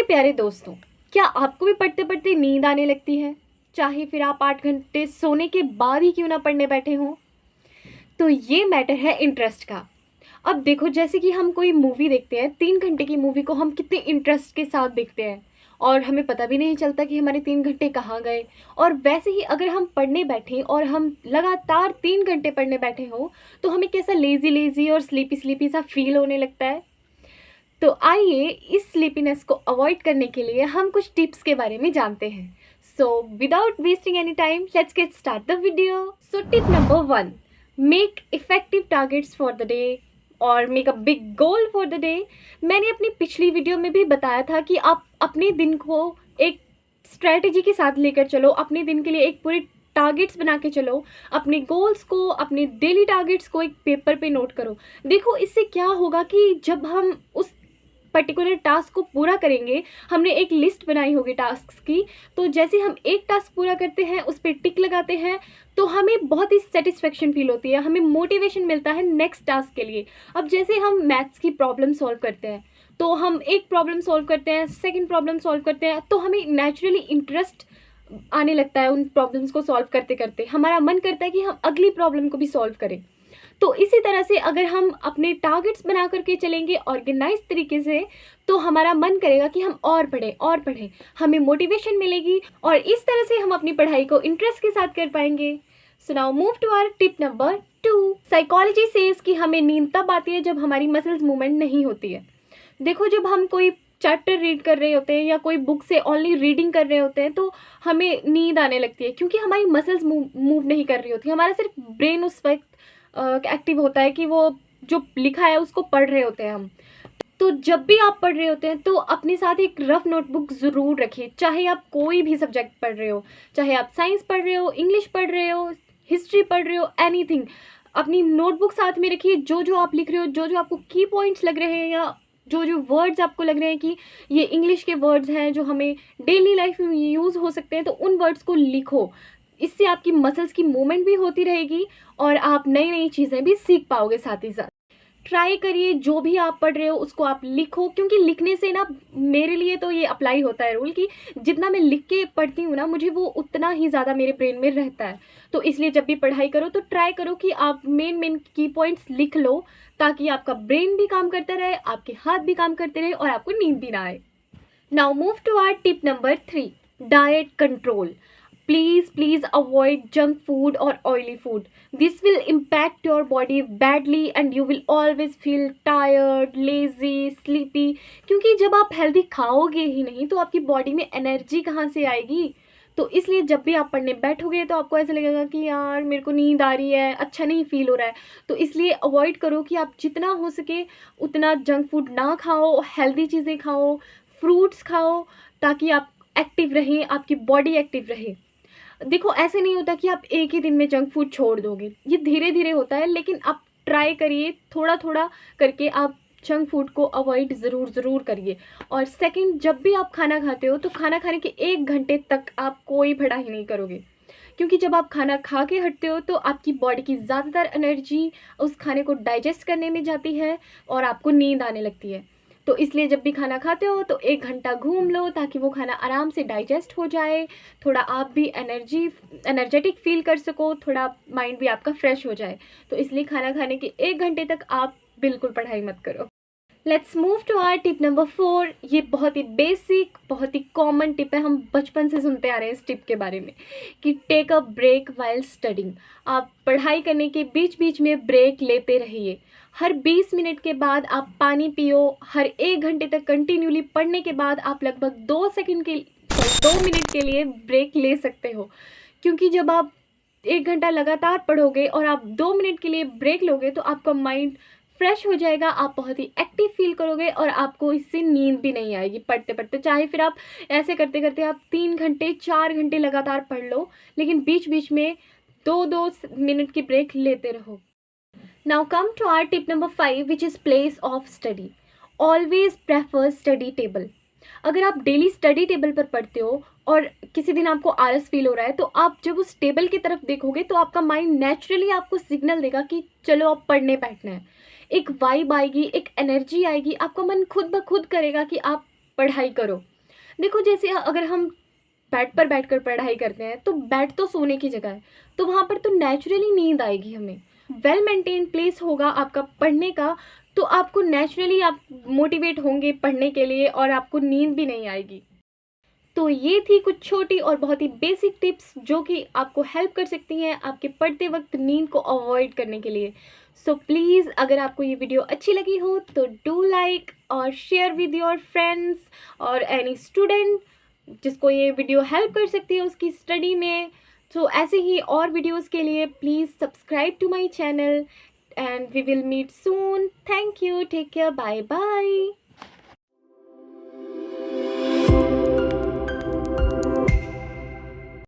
प्यारे दोस्तों, क्या आपको भी पढ़ते पढ़ते नींद आने लगती है? चाहे फिर आप 8 घंटे सोने के बाद ही क्यों ना पढ़ने बैठे हों। तो ये मैटर है इंटरेस्ट का। अब देखो, जैसे कि हम कोई मूवी देखते हैं, 3 घंटे की मूवी को हम कितने इंटरेस्ट के साथ देखते हैं और हमें पता भी नहीं चलता कि हमारे 3 घंटे कहाँ गए। और वैसे ही अगर हम पढ़ने बैठें और हम लगातार 3 घंटे पढ़ने बैठे हों, तो हमें कैसा लेज़ी लेज़ी और स्लीपी स्लीपी सा फील होने लगता है। तो आइए इस स्लीपीनेस को अवॉइड करने के लिए हम कुछ टिप्स के बारे में जानते हैं। So without wasting any time, let's get start the video. So tip number 1, make effective targets for the day और make a big goal for the day. मैंने अपनी पिछली वीडियो में भी बताया था कि आप अपने दिन को एक स्ट्रेटजी के साथ लेकर चलो, अपने दिन के लिए एक पूरी टारगेट्स बना के चलो, अपने गोल्स को, अपने डेली टारगेट्स को एक पेपर पे नोट करो। देखो, इससे क्या होगा कि जब हम उस पर्टिकुलर टास्क को पूरा करेंगे, हमने एक लिस्ट बनाई होगी टास्क्स की, तो जैसे हम एक टास्क पूरा करते हैं, उस पर टिक लगाते हैं, तो हमें बहुत ही सेटिस्फेक्शन फील होती है, हमें मोटिवेशन मिलता है नेक्स्ट टास्क के लिए। अब जैसे हम मैथ्स की प्रॉब्लम सॉल्व करते हैं, तो हम एक प्रॉब्लम सॉल्व करते हैं, सेकंड प्रॉब्लम सॉल्व करते हैं, तो हमें नेचुरली इंटरेस्ट आने लगता है उन प्रॉब्लम्स को सॉल्व करते करते, हमारा मन करता है कि हम अगली प्रॉब्लम को भी सॉल्व करें। तो इसी तरह से अगर हम अपने टारगेट्स बना करके चलेंगे ऑर्गेनाइज तरीके से, तो हमारा मन करेगा कि हम और पढ़ें, हमें मोटिवेशन मिलेगी और इस तरह से हम अपनी पढ़ाई को इंटरेस्ट के साथ कर पाएंगे। So now move to our tip number 2। Psychology says कि हमें नींद तब आती है जब हमारी मसल्स मूवमेंट नहीं होती है। देखो, जब हम कोई चैप्टर रीड कर रहे होते हैं या कोई बुक से ओनली रीडिंग कर रहे होते हैं, तो हमें नींद आने लगती है क्योंकि हमारी मसल्स मूव नहीं कर रही होती, हमारा सिर्फ ब्रेन उस वक्त एक्टिव होता है कि वो जो लिखा है उसको पढ़ रहे होते हैं हम। तो जब भी आप पढ़ रहे होते हैं, तो अपने साथ एक रफ नोटबुक ज़रूर रखिए, चाहे आप कोई भी सब्जेक्ट पढ़ रहे हो, चाहे आप साइंस पढ़ रहे हो, इंग्लिश पढ़ रहे हो, हिस्ट्री पढ़ रहे हो, एनीथिंग। अपनी नोटबुक साथ में रखिए। जो जो आप लिख रहे हो, जो जो आपको की पॉइंट्स लग रहे हैं, या जो जो वर्ड्स आपको लग रहे हैं कि ये इंग्लिश के वर्ड्स हैं जो हमें डेली लाइफ में यूज़ हो सकते हैं, तो उन वर्ड्स को लिखो। इससे आपकी मसल्स की मूवमेंट भी होती रहेगी और आप नई नई चीज़ें भी सीख पाओगे। साथ ही साथ ट्राई करिए, जो भी आप पढ़ रहे हो उसको आप लिखो, क्योंकि लिखने से ना, मेरे लिए तो ये अप्लाई होता है रूल कि जितना मैं लिख के पढ़ती हूँ ना, मुझे वो उतना ही ज़्यादा मेरे ब्रेन में रहता है। तो इसलिए जब भी पढ़ाई करो तो ट्राई करो कि आप मेन की पॉइंट्स लिख लो, ताकि आपका ब्रेन भी काम करता रहे, आपके हाथ भी काम करते रहे और आपको नींद भी ना आए। Now move to our tip number 3, diet control. Please avoid junk food or oily food. This will impact your body badly and you will always feel tired, lazy, sleepy. क्योंकि जब आप हेल्दी खाओगे ही नहीं, तो आपकी बॉडी में energy कहाँ से आएगी। तो इसलिए जब भी आप पढ़ने बैठोगे, तो आपको ऐसा लगेगा कि यार मेरे को नींद आ रही है, अच्छा नहीं फील हो रहा है। तो इसलिए अवॉइड करो कि आप जितना हो सके उतना जंक फूड ना खाओ, हेल्दी चीज़ें खाओ, फ्रूट्स खाओ, ताकि आप एक्टिव रहें, आपकी बॉडी एक्टिव रहे। देखो, ऐसे नहीं होता कि आप एक ही दिन में जंक फूड छोड़ दोगे, ये धीरे धीरे होता है, लेकिन आप ट्राई करिए, थोड़ा थोड़ा करके आप जंक फूड को अवॉइड ज़रूर करिए। और सेकंड, जब भी आप खाना खाते हो, तो खाना खाने के 1 घंटे तक आप कोई पढ़ाई नहीं करोगे, क्योंकि जब आप खाना खा के हटते हो, तो आपकी बॉडी की ज़्यादातर एनर्जी उस खाने को डाइजेस्ट करने में जाती है और आपको नींद आने लगती है। तो इसलिए जब भी खाना खाते हो, तो 1 घंटा घूम लो, ताकि वो खाना आराम से डाइजेस्ट हो जाए, थोड़ा आप भी एनर्जेटिक फील कर सको, थोड़ा माइंड भी आपका फ्रेश हो जाए। तो इसलिए खाना खाने के 1 घंटे तक आप बिल्कुल पढ़ाई मत करो। Let's move to our tip number 4। ये बहुत ही बेसिक, बहुत ही कॉमन टिप है, हम बचपन से सुनते आ रहे हैं इस टिप के बारे में, कि take a break while studying. आप पढ़ाई करने के बीच बीच में ब्रेक लेते रहिए। हर 20 मिनट के बाद आप पानी पियो। हर 1 घंटे तक कंटिन्यूली पढ़ने के बाद आप लगभग 2 मिनट के लिए ब्रेक ले सकते हो, क्योंकि जब आप 1 घंटा लगातार पढ़ोगे और आप 2 मिनट के लिए ब्रेक लोगे, तो आपका माइंड फ्रेश हो जाएगा, आप बहुत ही एक्टिव फील करोगे और आपको इससे नींद भी नहीं आएगी पढ़ते पढ़ते। चाहे फिर आप ऐसे करते करते आप 3 घंटे 4 घंटे लगातार पढ़ लो, लेकिन बीच बीच में 2-2 मिनट की ब्रेक लेते रहो। Now come to our tip number 5, which is place of study. Always prefer study table. अगर आप डेली स्टडी टेबल पर पढ़ते हो और किसी दिन आपको आलस फील हो रहा है, तो आप जब उस टेबल की तरफ देखोगे, तो आपका माइंड नेचुरली आपको सिग्नल देगा कि चलो अब पढ़ने बैठना है। एक वाइब आएगी, एक एनर्जी आएगी, आपका मन खुद ब खुद करेगा कि आप पढ़ाई करो। देखो जैसे अगर हम बेड पर बैठकर पढ़ाई करते हैं तो बेड तो सोने की जगह है, तो वहाँ पर तो नेचुरली नींद आएगी हमें। वेल मेंटेन प्लेस होगा आपका पढ़ने का, तो आपको नेचुरली आप मोटिवेट होंगे पढ़ने के लिए और आपको नींद भी नहीं आएगी। तो ये थी कुछ छोटी और बहुत ही बेसिक टिप्स जो कि आपको हेल्प कर सकती हैं आपके पढ़ते वक्त नींद को अवॉइड करने के लिए। सो प्लीज़ अगर आपको ये वीडियो अच्छी लगी हो तो डू लाइक और शेयर विद योर फ्रेंड्स और एनी स्टूडेंट जिसको ये वीडियो हेल्प कर सकती है उसकी स्टडी में। सो ऐसे ही और वीडियोस के लिए please subscribe to my channel and we will meet soon. Thank you, take care, bye bye.